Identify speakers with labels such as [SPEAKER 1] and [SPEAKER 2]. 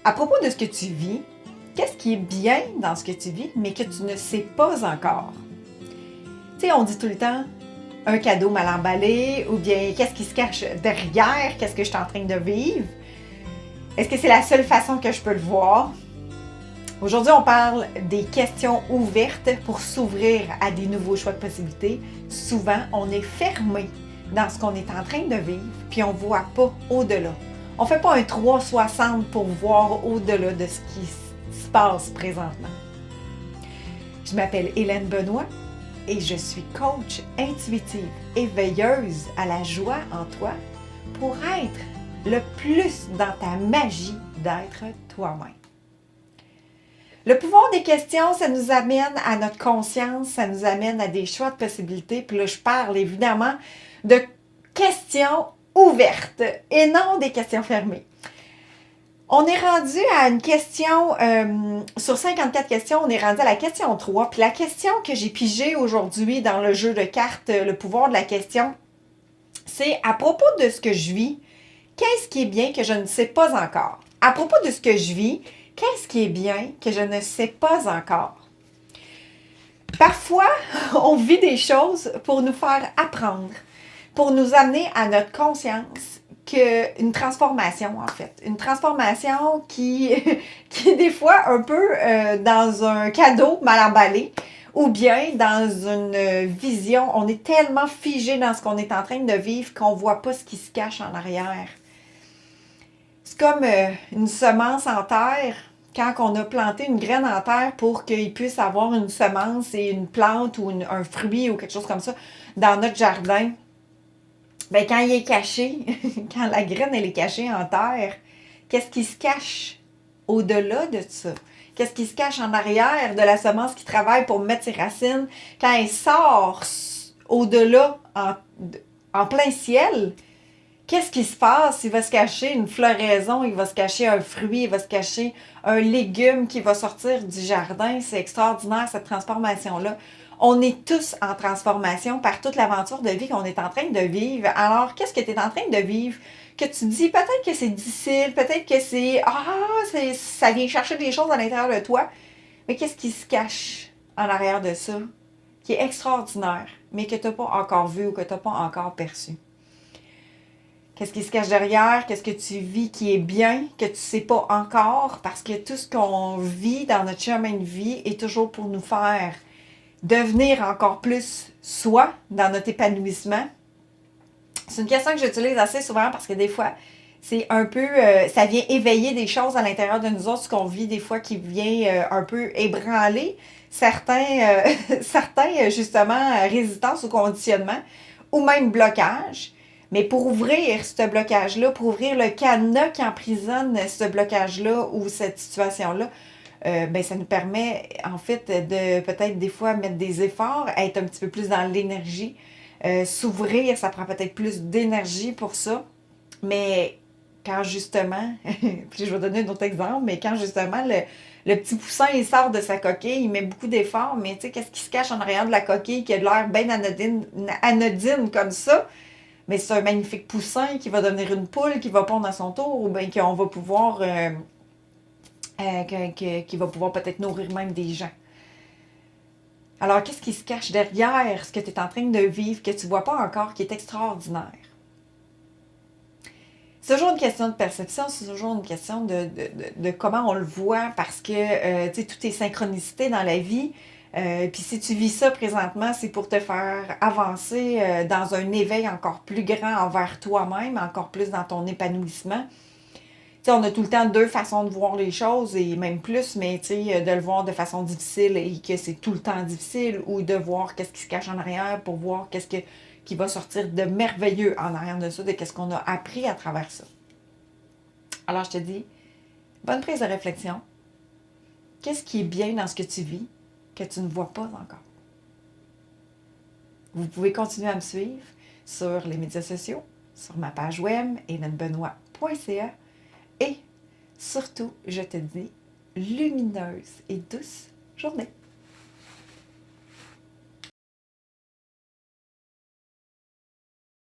[SPEAKER 1] À propos de ce que tu vis, qu'est-ce qui est bien dans ce que tu vis, mais que tu ne sais pas encore? Tu sais, on dit tout le temps un cadeau mal emballé, ou bien qu'est-ce qui se cache derrière, qu'est-ce que je suis en train de vivre? Est-ce que c'est la seule façon que je peux le voir? Aujourd'hui, on parle des questions ouvertes pour s'ouvrir à des nouveaux choix de possibilités. Souvent, on est fermé dans ce qu'on est en train de vivre, puis on ne voit pas au-delà. On ne fait pas un 360 pour voir au-delà de ce qui se passe présentement. Je m'appelle Hélène Benoît et je suis coach intuitive et veilleuse à la joie en toi pour être le plus dans ta magie d'être toi-même. Le pouvoir des questions, ça nous amène à notre conscience, ça nous amène à des choix de possibilités. Puis là, je parle évidemment de questions ouvertes et non des questions fermées. On est rendu à une question, sur 54 questions, on est rendu à la question 3. Puis la question que j'ai pigée aujourd'hui dans le jeu de cartes, le pouvoir de la question, c'est à propos de ce que je vis, qu'est-ce qui est bien que je ne sais pas encore? À propos de ce que je vis, qu'est-ce qui est bien que je ne sais pas encore? Parfois, on vit des choses pour nous faire apprendre, pour nous amener à notre conscience qu'une transformation, en fait. Une transformation qui est des fois un peu dans un cadeau mal emballé ou bien dans une vision. On est tellement figé dans ce qu'on est en train de vivre qu'on ne voit pas ce qui se cache en arrière. C'est comme une semence en terre. Quand on a planté une graine en terre pour qu'il puisse avoir une semence et une plante ou un fruit ou quelque chose comme ça dans notre jardin, bien, quand il est caché, quand la graine elle est cachée en terre, qu'est-ce qui se cache au-delà de ça? Qu'est-ce qui se cache en arrière de la semence qui travaille pour mettre ses racines? Quand elle sort au-delà, en plein ciel, qu'est-ce qui se passe? Il va se cacher une floraison, il va se cacher un fruit, il va se cacher un légume qui va sortir du jardin. C'est extraordinaire, cette transformation-là. On est tous en transformation par toute l'aventure de vie qu'on est en train de vivre. Alors, qu'est-ce que tu es en train de vivre? Que tu dis, peut-être que c'est difficile, peut-être que ça vient chercher des choses à l'intérieur de toi. Mais qu'est-ce qui se cache en arrière de ça, qui est extraordinaire, mais que tu n'as pas encore vu ou que tu n'as pas encore perçu? Qu'est-ce qui se cache derrière? Qu'est-ce que tu vis qui est bien, que tu ne sais pas encore? Parce que tout ce qu'on vit dans notre chemin de vie est toujours pour nous faire devenir encore plus soi dans notre épanouissement. C'est une question que j'utilise assez souvent parce que des fois, c'est un peu, ça vient éveiller des choses à l'intérieur de nous autres, ce qu'on vit des fois qui vient un peu ébranler certains justement, résistances ou conditionnements ou même blocages. Mais pour ouvrir ce blocage-là, pour ouvrir le cadenas qui emprisonne ce blocage-là ou cette situation-là, ben ça nous permet en fait de peut-être des fois mettre des efforts, être un petit peu plus dans l'énergie, s'ouvrir, ça prend peut-être plus d'énergie pour ça. Mais quand justement, puis je vais donner un autre exemple, mais quand justement le petit poussin il sort de sa coquille, il met beaucoup d'efforts, mais tu sais, qu'est-ce qui se cache en arrière de la coquille qui a de l'air bien anodine comme ça? Mais c'est un magnifique poussin qui va devenir une poule qui va pondre à son tour ou bien qu'on va pouvoir qui va pouvoir peut-être nourrir même des gens. Alors, qu'est-ce qui se cache derrière ce que tu es en train de vivre, que tu ne vois pas encore, qui est extraordinaire? C'est toujours une question de perception, c'est toujours une question de comment on le voit, parce que, tu sais, tout est synchronicité dans la vie. Puis si tu vis ça présentement, c'est pour te faire avancer dans un éveil encore plus grand envers toi-même, encore plus dans ton épanouissement. Tu sais, on a tout le temps deux façons de voir les choses et même plus, mais tu sais, de le voir de façon difficile et que c'est tout le temps difficile ou de voir qu'est-ce qui se cache en arrière pour voir qui va sortir de merveilleux en arrière de ça, de qu'est-ce qu'on a appris à travers ça. Alors, je te dis, bonne prise de réflexion. Qu'est-ce qui est bien dans ce que tu vis que tu ne vois pas encore? Vous pouvez continuer à me suivre sur les médias sociaux, sur ma page web, helenebenoit.ca et surtout, je te dis, lumineuse et douce journée.